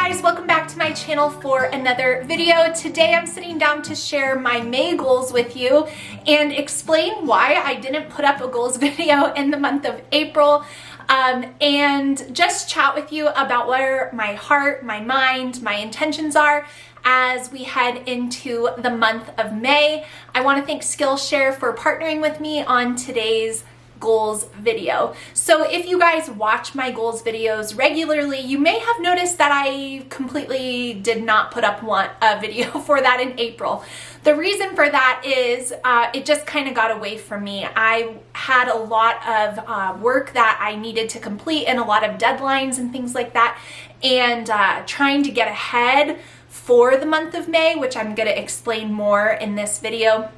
guys, welcome back to my channel for another video. Today I'm sitting down to share my May goals with you and explain why I didn't put up a goals video in the month of April, and just chat with you about where my heart, my mind, my intentions are as we head into the month of May. I want to thank Skillshare for partnering with me on today's goals video. So if you guys watch my goals videos regularly, you may have noticed that I completely did not put up a video for that in April. The reason for that is it just kind of got away from me. I had a lot of work that I needed to complete and a lot of deadlines and things like that, and trying to get ahead for the month of May, which I'm going to explain more in this video.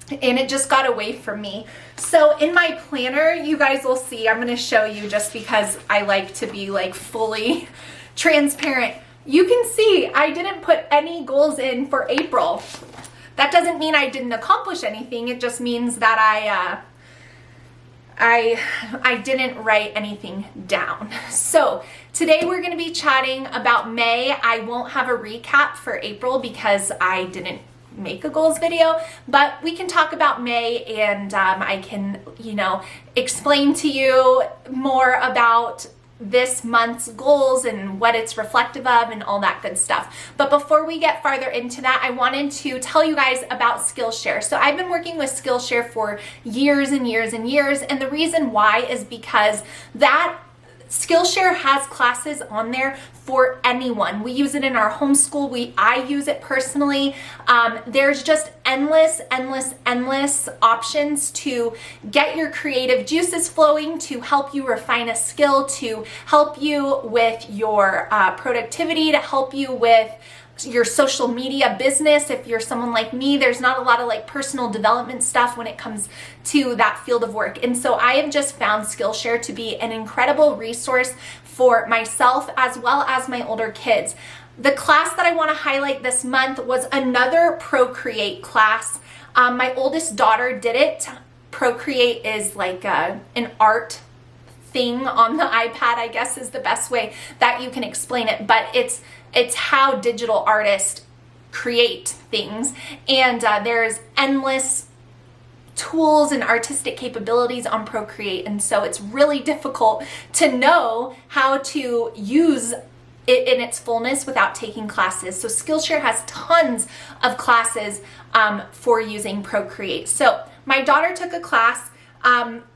And it just got away from me. So in my planner, you guys will see, I'm going to show you just because I like to be like fully transparent. You can see I didn't put any goals in for April. That doesn't mean I didn't accomplish anything. It just means that I didn't write anything down. So today we're going to be chatting about May. I won't have a recap for April because I didn't make a goals video, but we can talk about May, and I can, explain to you more about this month's goals and what it's reflective of and all that good stuff. But before we get farther into that, I wanted to tell you guys about Skillshare. So I've been working with Skillshare for years and years and years, and the reason why is because that Skillshare has classes on there for anyone. We use it in our homeschool. I use it personally. There's just endless options to get your creative juices flowing, to help you refine a skill, to help you with your productivity, to help you with your social media business. If you're someone like me, there's not a lot of personal development stuff when it comes to that field of work. And so I have just found Skillshare to be an incredible resource for myself as well as my older kids. The class that I want to highlight this month was another Procreate class. My oldest daughter did it. Procreate is like an art thing on the iPad, I guess is the best way that you can explain it, but it's how digital artists create things, and there's endless tools and artistic capabilities on Procreate, and so it's really difficult to know how to use it in its fullness without taking classes. So Skillshare has tons of classes for using Procreate. So my daughter took a class.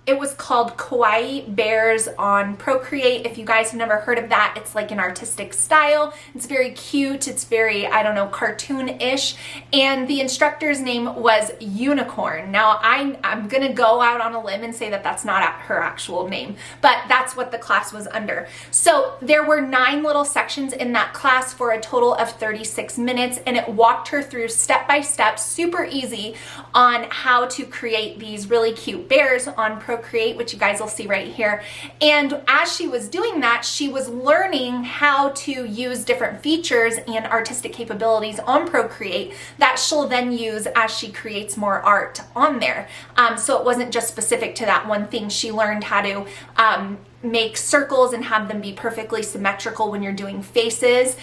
It was called Kawaii Bears on Procreate. If you guys have never heard of that, it's like an artistic style. It's very cute. It's very, cartoon-ish. And the instructor's name was Unicorn. Now, I'm going to go out on a limb and say that that's not her actual name, but that's what the class was under. So there were 9 little sections in that class for a total of 36 minutes, and it walked her through step by step, super easy, on how to create these really cute bears on Procreate, which you guys will see right here. And as she was doing that, she was learning how to use different features and artistic capabilities on Procreate that she'll then use as she creates more art on there. So it wasn't just specific to that one thing. She learned how to make circles and have them be perfectly symmetrical when you're doing faces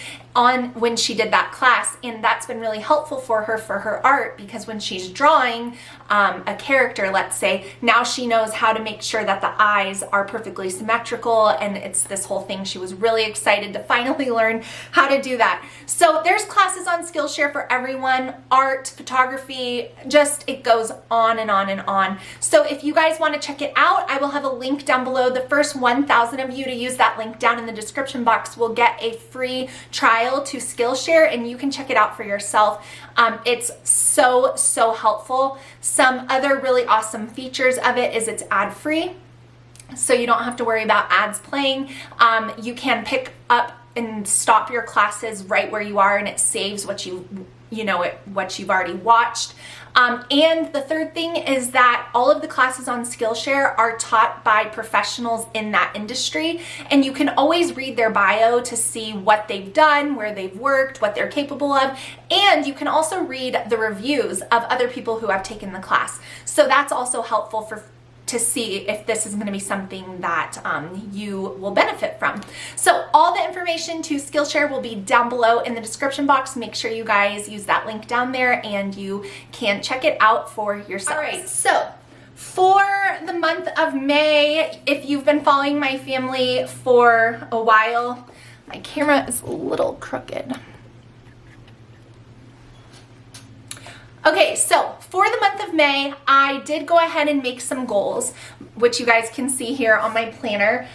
when she did that class, and that's been really helpful for her art, because when she's drawing a character, let's say, now she knows how to make sure that the eyes are perfectly symmetrical, and it's this whole thing. She was really excited to finally learn how to do that. So there's classes on Skillshare for everyone: art, photography, just it goes on and on and on. So if you guys want to check it out, I will have a link down below. The first 1,000 of you to use that link down in the description box will get a free trial to Skillshare, and you can check it out for yourself. It's so helpful. Some other really awesome features of it is it's ad-free, so you don't have to worry about ads playing. You can pick up and stop your classes right where you are, and it saves what you've already watched. And the third thing is that all of the classes on Skillshare are taught by professionals in that industry, and you can always read their bio to see what they've done, where they've worked, what they're capable of, and you can also read the reviews of other people who have taken the class. So that's also helpful to see if this is going to be something that you will benefit from. So all the information to Skillshare will be down below in the description box. Make sure you guys use that link down there and you can check it out for yourself. All right, so for the month of May, if you've been following my family for a while, my camera is a little crooked. Okay, so for the month of May, I did go ahead and make some goals, which you guys can see here on my planner.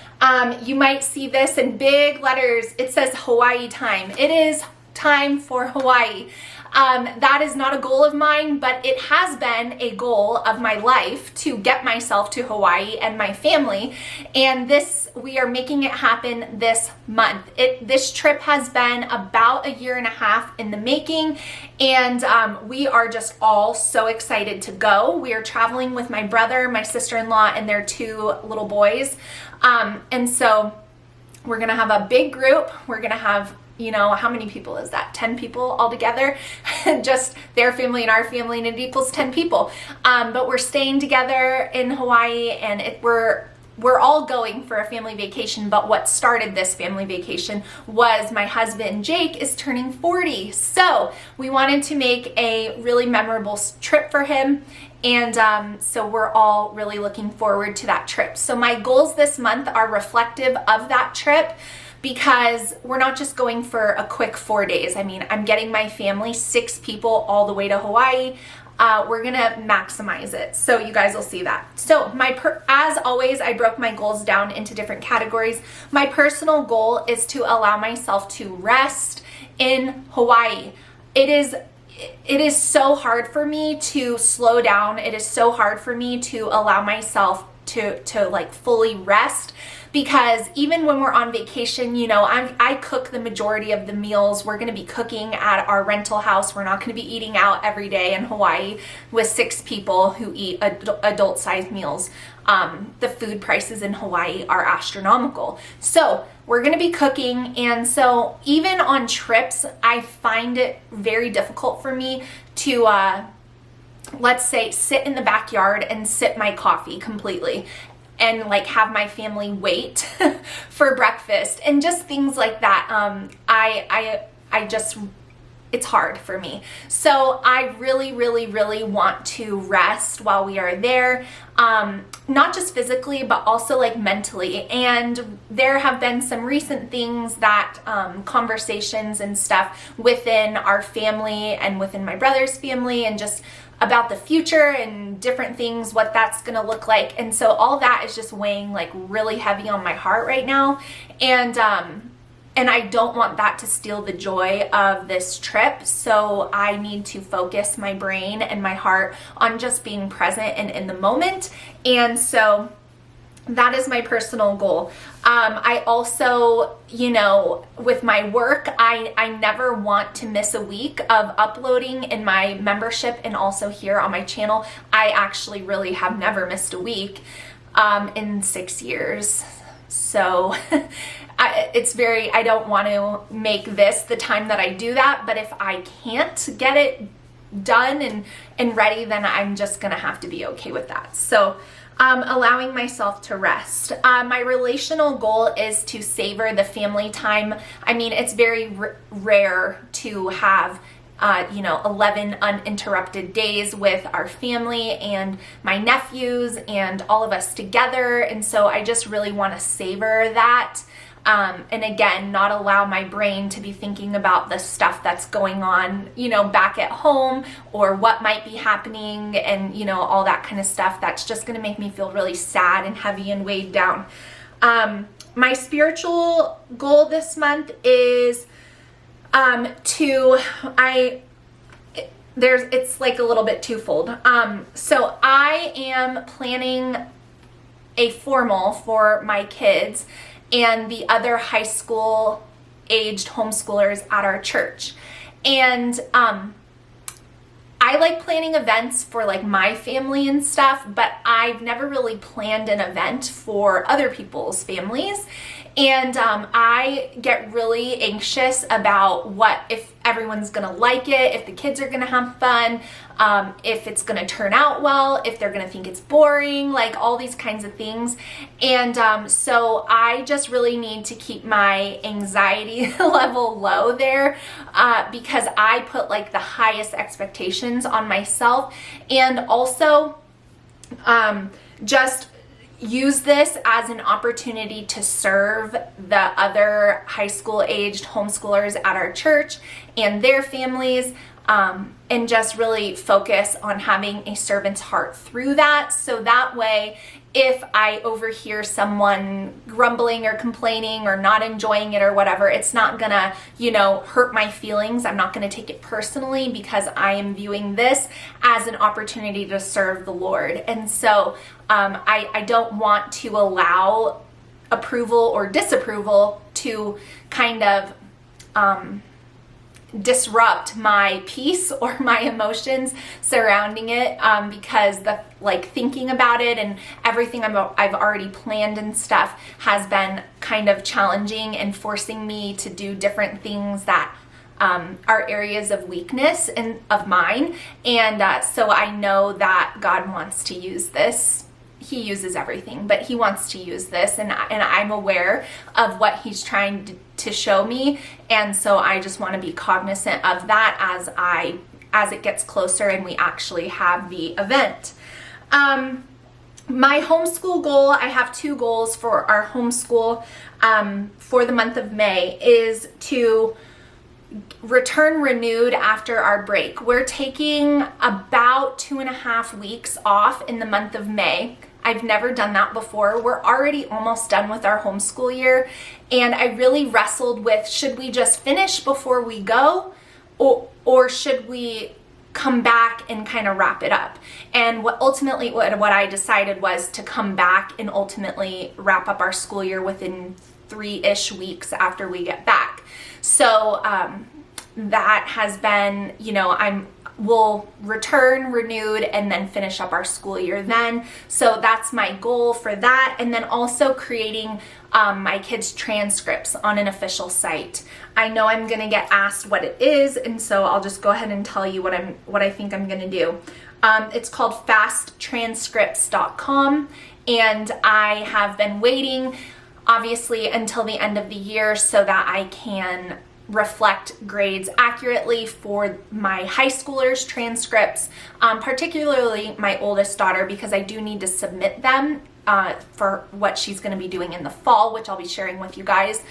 You might see this in big letters. It says Hawaii time. It is time for Hawaii. That is not a goal of mine, but it has been a goal of my life to get myself to Hawaii and my family. And we are making it happen this month. This trip has been about a year and a half in the making, and we are just all so excited to go. We are traveling with my brother, my sister-in-law, and their 2 little boys. And so we're gonna have a big group. We're gonna have, you know, how many people is that? 10 people all together. Just their family and our family, and it equals 10 people. But we're staying together in Hawaii, and we're all going for a family vacation. But what started this family vacation was my husband Jake is turning 40. So we wanted to make a really memorable trip for him. And so we're all really looking forward to that trip. So my goals this month are reflective of that trip, because we're not just going for a quick 4 days. I mean, I'm getting my family, 6 people, all the way to Hawaii. We're gonna maximize it, so you guys will see that. So as always, I broke my goals down into different categories. My personal goal is to allow myself to rest in Hawaii. It is so hard for me to slow down. It is so hard for me to allow myself to like fully rest, because even when we're on vacation, you know, I cook the majority of the meals. We're going to be cooking at our rental house. We're not going to be eating out every day in Hawaii with 6 people who eat adult-sized meals. The food prices in Hawaii are astronomical. So we're going to be cooking, and so even on trips, I find it very difficult for me to let's say sit in the backyard and sip my coffee completely and like have my family wait for breakfast and just things like that. I just, it's hard for me. So I really, really, really want to rest while we are there. Not just physically, but also like mentally. And there have been some recent things that, conversations and stuff within our family and within my brother's family, and just about the future and different things, what that's gonna look like. And so all that is just weighing like really heavy on my heart right now. And I don't want that to steal the joy of this trip. So I need to focus my brain and my heart on just being present and in the moment. And so that is my personal goal. I also, you know, with my work, I never want to miss a week of uploading in my membership and also here on my channel. I actually really have never missed a week in 6 years. So I don't want to make this the time that I do that, but if I can't get it done and ready, then I'm just gonna have to be okay with that. So allowing myself to rest. My relational goal is to savor the family time. I mean, it's very rare to have 11 uninterrupted days with our family and my nephews and all of us together. And so I just really want to savor that. And again, not allow my brain to be thinking about the stuff that's going on, back at home, or what might be happening, and, all that kind of stuff. That's just going to make me feel really sad and heavy and weighed down. My spiritual goal this month is it's like a little bit twofold. So I am planning a formal for my kids and the other high school aged homeschoolers at our church. And I like planning events for like my family and stuff, but I've never really planned an event for other people's families. And I get really anxious about what if everyone's gonna like it, if the kids are gonna have fun, if it's gonna turn out well, if they're gonna think it's boring, like all these kinds of things. And so I just really need to keep my anxiety level low there, because I put like the highest expectations on myself. And also just use this as an opportunity to serve the other high school aged homeschoolers at our church and their families, and just really focus on having a servant's heart through that. So that way, if I overhear someone grumbling or complaining or not enjoying it or whatever, it's not gonna, hurt my feelings. I'm not gonna take it personally, because I am viewing this as an opportunity to serve the Lord. And so I don't want to allow approval or disapproval to kind of disrupt my peace or my emotions surrounding it, because thinking about it and everything I've already planned and stuff has been kind of challenging and forcing me to do different things that are areas of weakness and of mine. And so I know that God wants to use this. He uses everything, but he wants to use this, and I'm aware of what he's trying to show me, and so I just want to be cognizant of that as it gets closer and we actually have the event. My homeschool goal, I have 2 goals for our homeschool for the month of May, is to return renewed after our break. We're taking about 2.5 weeks off in the month of May. I've never done that before. We're already almost done with our homeschool year, and I really wrestled with, should we just finish before we go, or should we come back and kind of wrap it up? And what I decided was to come back and ultimately wrap up our school year within 3-ish weeks after we get back. So that has been, we'll return renewed and then finish up our school year then. So that's my goal for that. And then also creating my kids' transcripts on an official site. I know I'm gonna get asked what it is, and so I'll just go ahead and tell you what I think I'm gonna do. It's called fasttranscripts.com, and I have been waiting obviously until the end of the year so that I can reflect grades accurately for my high schoolers' transcripts, particularly my oldest daughter, because I do need to submit them for what she's going to be doing in the fall, which I'll be sharing with you guys.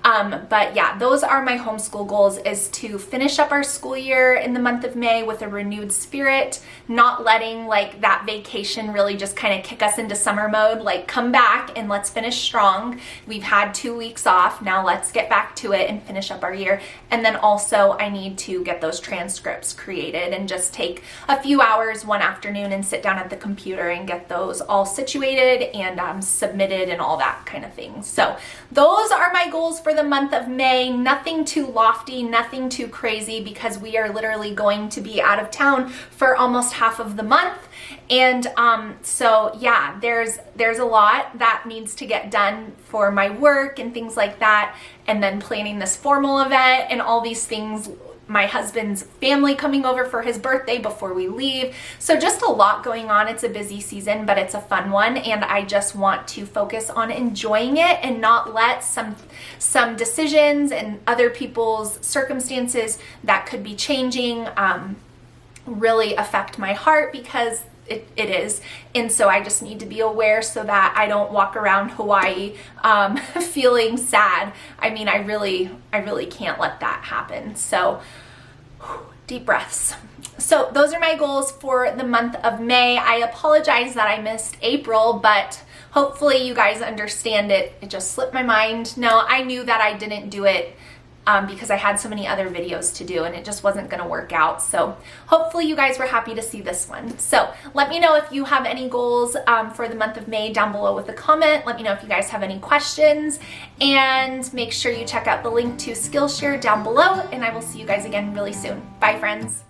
But yeah, those are my homeschool goals, is to finish up our school year in the month of May with a renewed spirit, not letting that vacation really just kind of kick us into summer mode, come back and let's finish strong. We've had 2 weeks off, now let's get back to it and finish up our year. And then also I need to get those transcripts created and just take a few hours one afternoon and sit down at the computer and get those all situated and submitted and all that kind of thing. So those are my goals for the month of May. Nothing too lofty, nothing too crazy, because we are literally going to be out of town for almost half of the month. And so yeah, there's a lot that needs to get done for my work and things like that, and then planning this formal event and all these things, my husband's family coming over for his birthday before we leave. So just a lot going on. It's a busy season, but it's a fun one, and I just want to focus on enjoying it and not let some decisions and other people's circumstances that could be changing really affect my heart, because it is. And so I just need to be aware so that I don't walk around Hawaii feeling sad. I mean, I really can't let that happen. So deep breaths. So those are my goals for the month of May. I apologize that I missed April, but hopefully you guys understand it. It just slipped my mind. No, I knew that I didn't do it because I had so many other videos to do and it just wasn't going to work out. So hopefully you guys were happy to see this one. So let me know if you have any goals for the month of May down below with a comment. Let me know if you guys have any questions, and make sure you check out the link to Skillshare down below, and I will see you guys again really soon. Bye, friends.